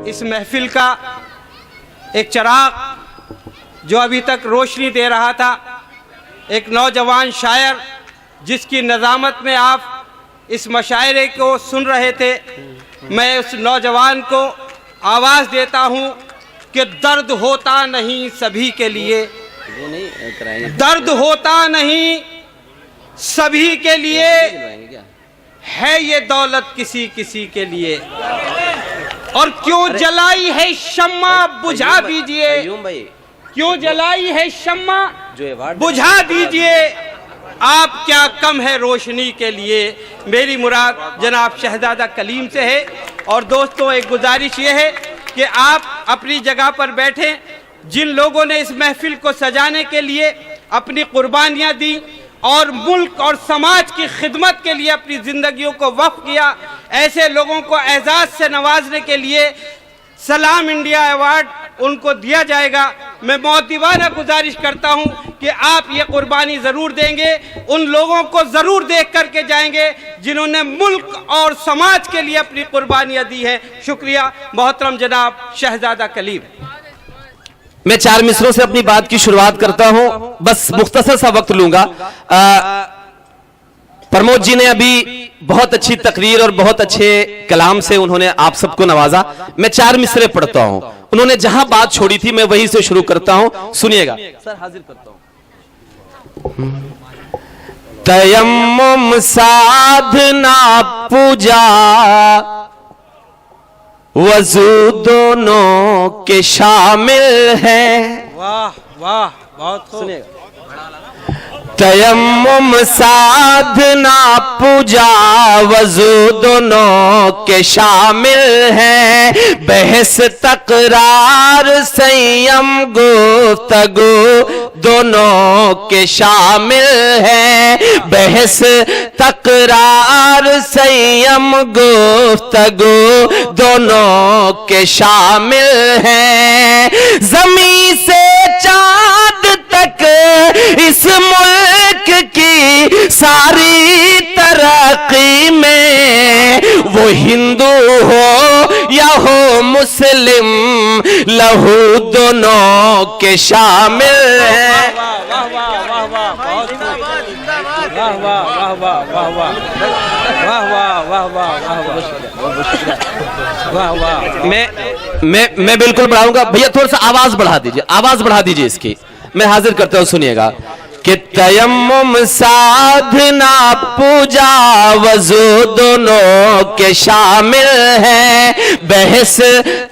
इस महफिल का एक चिराग जो अभी तक रोशनी दे रहा था, एक नौजवान शायर जिसकी नज़ामत में आप इस मशायरे को सुन रहे थे। मैं उस नौजवान को आवाज़ देता हूँ कि दर्द होता नहीं सभी के लिए, दर्द होता नहीं सभी के लिए, है ये दौलत किसी किसी के लिए। और क्यों जलाई है शम्मा बुझा दीजिए, क्यों जलाई है शम्मा बुझा दीजिए, आप क्या कम है रोशनी के लिए। मेरी मुराद जनाब शहजादा कलीम से है। और दोस्तों, एक गुजारिश ये है कि आप अपनी जगह पर बैठें। जिन लोगों ने इस महफिल को सजाने के लिए अपनी कुर्बानियाँ दी और मुल्क और समाज की खिदमत के लिए अपनी ज़िंदगियों को वक्फ किया, ऐसे लोगों को एजाज़ से नवाजने के लिए सलाम इंडिया अवार्ड उनको दिया जाएगा। मैं मोहतबाना गुजारिश करता हूं कि आप ये कुर्बानी ज़रूर देंगे, उन लोगों को ज़रूर देख करके जाएंगे जिन्होंने मुल्क और समाज के लिए अपनी कुर्बानियाँ दी हैं। शुक्रिया मोहतरम जनाब शहजादा कलीम। मैं 4 मिसरों से अपनी बात की शुरुआत करता हूं, बस मुख्तसर सा वक्त लूंगा। प्रमोद जी ने अभी बहुत अच्छी तकरीर और बहुत अच्छे कलाम से उन्होंने आप सबको नवाजा। मैं 4 मिसरे पढ़ता हूं, उन्होंने जहां बात छोड़ी थी मैं वहीं से शुरू करता हूं, सुनिएगा। सर हाजिर करता हूं। तयम्मुम साधना पूजा वजू दोनों के शामिल हैं। वाह वाह, बहुत खूब। सुनिएगा। तयम्मुम साधना पूजा वजू दोनों के शामिल हैं, बहस तकरार संयम गुफ्तगू दोनों के शामिल हैं, बहस तकरार संयम गुफ्तगू दोनों के शामिल हैं। ज़मीं से चाँद तक इस मुल्क की सारी तरक्की में, वो हिंदू हो या हो मुस्लिम, लहू दोनों के शामिल हैं। मैं बिल्कुल बढ़ाऊंगा। भैया थोड़ा सा आवाज बढ़ा दीजिए, आवाज बढ़ा दीजिए इसकी। मैं हाजिर करता हूं, सुनिएगा कि तयम्मुम साधना पूजा वजू दोनों के शामिल हैं, बहस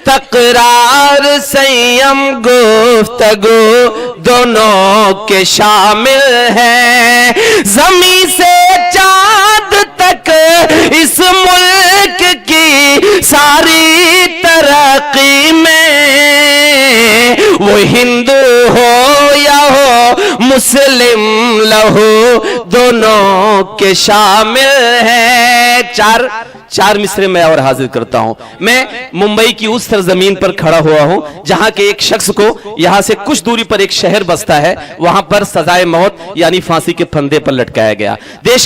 तकरार संयम गुफ्तगू दोनों के शामिल हैं। ज़मीं से चाँद तक इस मुल्क की सारी तरक्की में, वो हिंदू हो या हो मुस्लिम, लहू दोनों के शामिल हैं। चार मिसरे मैं और हाजिर करता हूं। मैं मुंबई की उस सरजमीन पर खड़ा हुआ हूं जहां के एक शख्स को यहां से कुछ दूरी पर एक शहर बसता है, वहां पर सजाए मौत यानी फांसी के फंदे पर लटकाया गया। देश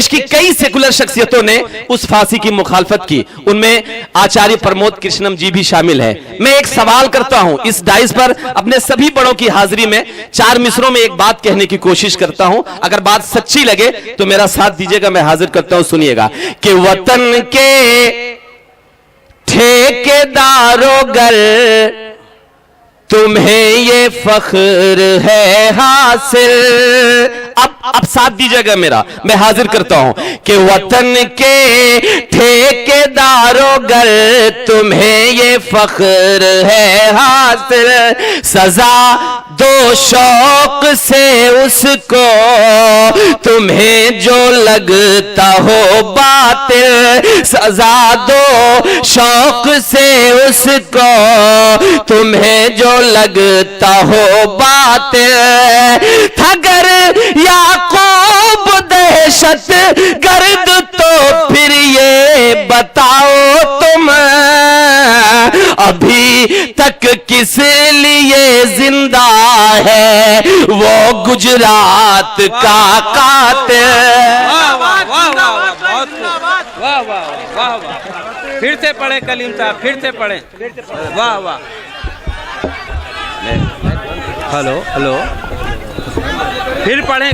की कई सेकुलर शख्सियतों ने उस फांसी की मुखालफत की, उनमें आचार्य प्रमोद कृष्णम जी भी शामिल है। मैं एक सवाल करता हूं इस डाइस पर अपने सभी बड़ों की हाजिरी में, 4 मिसरों में एक बात कहने की कोशिश करता हूं। अगर बात सच्ची लगे तो मेरा साथ दीजिएगा। मैं हाजिर करता हूं, सुनिएगा कि वतन के ठेकेदारों गर तुम्हें ये फख्र है हासिल। अब साथ दीजिएगा मेरा, मैं हाजिर करता हूं कि वतन के ठेकेदारों गर तुम्हें ये फख्र है हासिल, सजा दो शौक से उसको तुम्हें जो लगता हो बातिल, सजा दो शौक से उसको तुम्हें जो लगता हो बातिल। थगर याकूब दहशत गर्द तो फिर ये बताओ तुम, अभी तक किस लिए जिंदा है वो गुजरात का कातिल। फिर से पढ़े कलीम साहब, फिर से पढ़े। वाह वाह। हेलो हेलो, फिर पढ़े।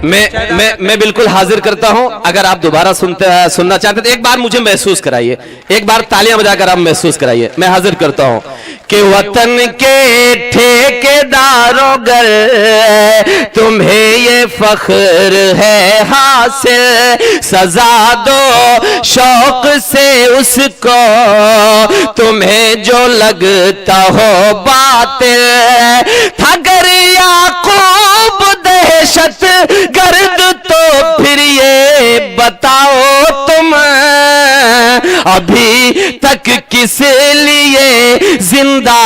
मैं बिल्कुल हाजिर करता हूं। अगर आप दोबारा सुनना चाहते तो एक बार मुझे महसूस कराइए, एक बार तालियां बजाकर आप महसूस कराइए। मैं हाजिर करता हूं कि वतन के ठेकेदारों गर तुम्हें ये फख्र है हासिल, सजा दो शौक से उसको तुम्हें जो लगता हो बातिल। अगर याकूब दहशत गर्द तो फिर ये बताओ तुम अभी तक किस लिए जिंदा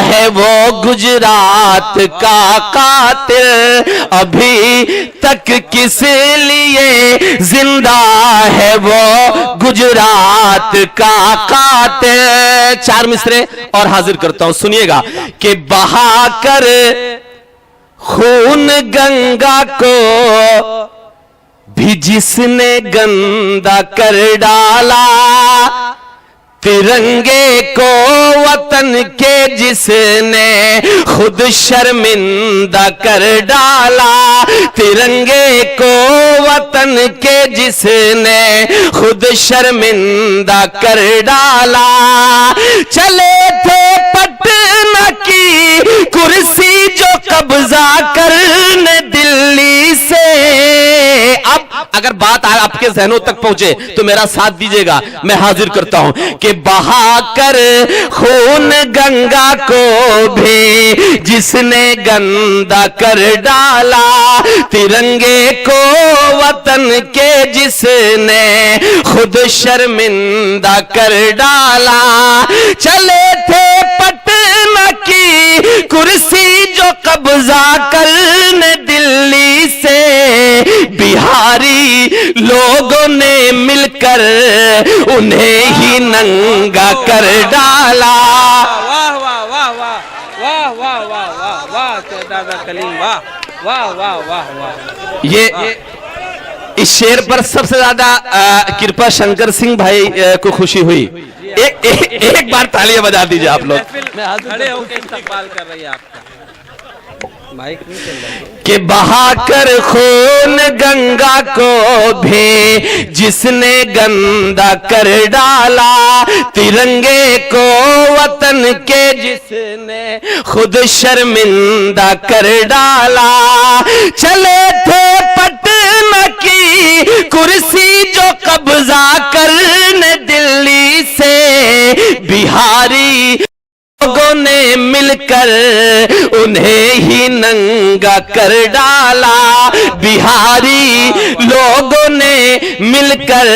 है वो गुजरात का कातिल, अभी तक किस लिए जिंदा है वो गुजरात का कातिल। 4 मिसरे और हाजिर करता हूं, सुनिएगा कि बहाकर खून गंगा को भी जिसने गंदा कर डाला, तिरंगे को वतन के जिसने खुद शर्मिंदा कर डाला, तिरंगे को वतन के जिसने खुद शर्मिंदा कर डाला। चले थे पटना की कुर्सी जो कब्जा करने दिल्ली से। अब अगर बात आपके जहनों तक पहुंचे तो मेरा साथ दीजिएगा। मैं हाजिर करता हूं कि बहाकर खून गंगा को भी जिसने गंदा कर डाला, तिरंगे को वतन के जिसने खुद शर्मिंदा कर डाला। चले थे पटना की कुर्सी जो कब्जा करने दिल्ली से, बिहारी लोगों ने मिलकर उन्हें ही नंगा कर डाला। वाह वाह वाह वाह वाह वाह वाह वाह वाह दादा कलीम, वाह वाह वाह वाह वाह। ये इस शेर पर सबसे ज्यादा कृपा शंकर सिंह भाई को खुशी हुई। एक बार तालियां बजा दीजिए आप लोग। खड़े होकर इस्तकबाल कर रही है आपका माइक नहीं चल रहा। कि बहाकर खून गंगा को भी जिसने गंदा कर डाला, तिरंगे को वतन के जिसने खुद शर्मिंदा कर डाला। चले थे पटना की कुर्सी जो कब्जा करने दिल्ली से, बिहारी लोगों ने मिलकर उन्हें ही नंगा कर डाला, बिहारी लोगों ने मिलकर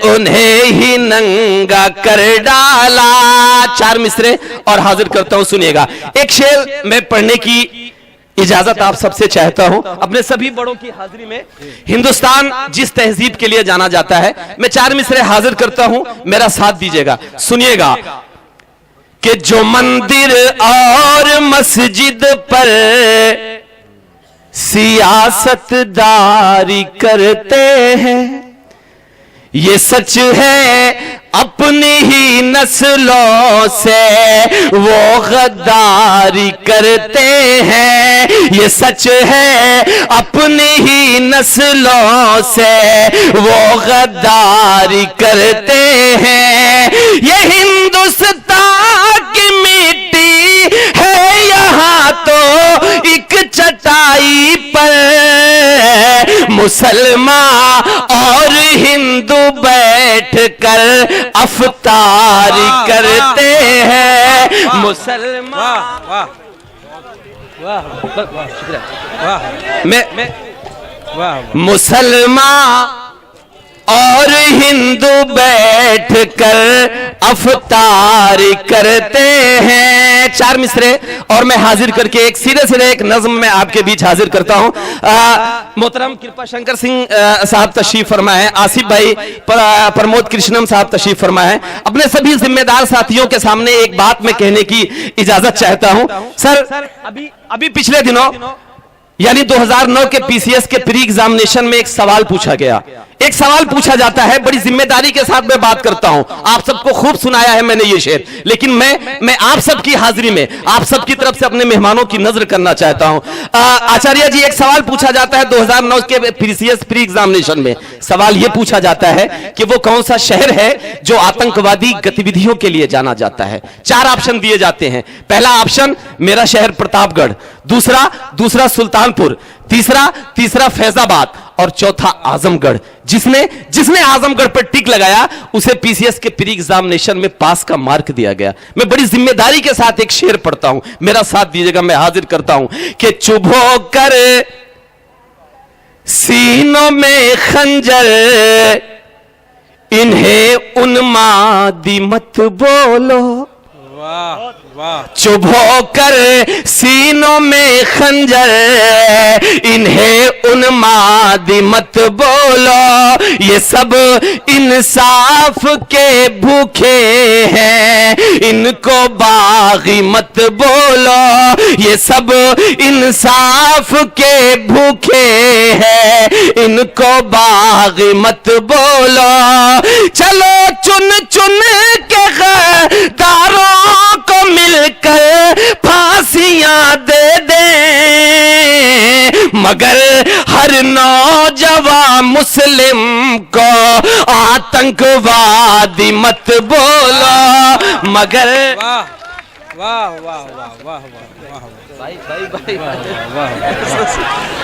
उन्हें ही नंगा कर डाला। 4 मिसरे और हाजिर करता हूं, सुनिएगा। एक शेर मैं पढ़ने की इजाजत आप सबसे चाहता हूं अपने सभी बड़ों की हाजिरी में। हिंदुस्तान जिस तहजीब के लिए जाना जाता है, मैं 4 मिसरे हाजिर करता हूं, मेरा साथ दीजिएगा, सुनिएगा। कि जो मंदिर और मस्जिद पर सियासतदारी करते हैं, ये सच है अपनी ही नस्लों से वो गद्दारी करते हैं। ये सच है अपनी ही नस्लों से वो गद्दारी करते हैं। ये हिंदुस्तान की मिट्टी है यहाँ तो एक चटाई पर मुसलमान और हिंदू बैठ कर अफ्तारी करते हैं। मुसलमान वाह वाह शुक्रिया, वाह वाह। मुसलमान और हिंदू बैठ कर अफ्तारी करते हैं। 4 मिसरे और मैं हाजिर करके एक सीधे एक नज्म में आपके बीच हाजिर करता हूं। मोहतरम कृपा शंकर सिंह साहब तशरीफ फरमा है, आसिफ भाई प्रमोद कृष्णम साहब तशरीफ फरमा है। अपने सभी जिम्मेदार साथियों के सामने एक बात मैं कहने की इजाजत चाहता हूं। सर अभी पिछले दिनों यानी 2009 के पीसीएस के प्री एग्जामिनेशन में एक सवाल पूछा गया। ایک سوال پوچھا جاتا ہے, بڑی ذمہ داری کے ساتھ میں بات کرتا ہوں, آپ سب کو خوب سنایا ہے میں نے یہ شعر, لیکن میں آپ سب کی حاضری میں آپ سب کی طرف سے اپنے مہمانوں کی نظر کرنا چاہتا ہوں. آچاریہ جی, ایک سوال پوچھا جاتا ہے 2009 کے PCS پری ایگزامینیشن میں, سوال یہ پوچھا جاتا ہے کہ وہ کون سا شہر ہے جو آتنکوادی گتیودھیوں کے لیے جانا جاتا ہے. 4 آپشن دیے جاتے ہیں. پہلا آپشن میرا شہر پرتاپ گڑھ, دوسرا سلطانپور, تیسرا فیض آباد, اور چوتھا اعظم گڑھ. جس نے اعظم گڑھ پر ٹک لگایا اسے PCS کے پری ایگزامینیشن میں پاس کا مارک دیا گیا. میں بڑی ذمہ داری کے ساتھ ایک شعر پڑھتا ہوں, میرا ساتھ دیجیے گا, میں حاضر کرتا ہوں کہ چبھو کر سینوں میں خنجر انہیں انمادی مت بولو, چبھو کر سینوں میں خنجر انہیں انمادی مت بولو, یہ سب انصاف کے بھوکے ہیں ان کو باغی مت بولو, یہ سب انصاف کے بھوکے ہیں ان کو باغی مت بولو. چلو چن چن کے غداروں کو مل کر پھانسیاں دے دیں, مگر ہر نوجوان مسلم کو آتنکوادی مت بولو, مگر واہ واہ واہ واہ واہ واہ واہ واہ واہ